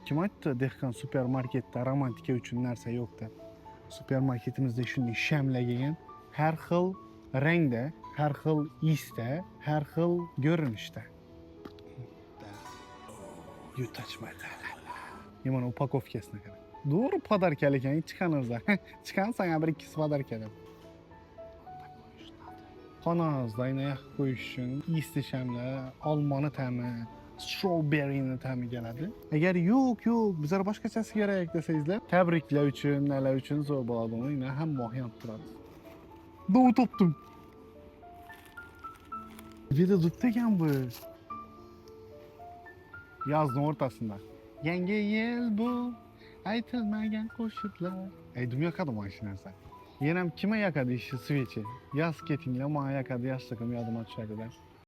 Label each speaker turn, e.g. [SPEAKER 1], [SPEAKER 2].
[SPEAKER 1] Kim aytdı dehqon supermarketda romantika uchun narsa yo'q deb? Supermarketimizda shunday shamlagan, har xil rangda, har xil isda, har xil ko'rinishda. Yutachmaydi. Mana upakovkasini qara. Doğru podarkali ekan, chiqaningizda. Chiqan sana bir ikkisi podarka deb. Xonangizda yaxshi qo'yish uchun isli shamlar, olmoni ta'mi, strawberry'ni ta'mi keladi. Agar yo'q, bizlar boshqachasi kerak desangizlar, tabriklar uchun, nalar uchun zo'r bo'ladi. Uni hamma ham turadi. Doğu topdim. Vida tuttu ekan bu. Yazning o'rtasida. Yangi yil bu, aytilmagan qo'shiqlar. Aytdim yoqadi mana shu narsa. Yana ham kima yoqadi ishi svechi? Yoz ketinglar, mana yoqadi, yoshligim yodimga tushadi.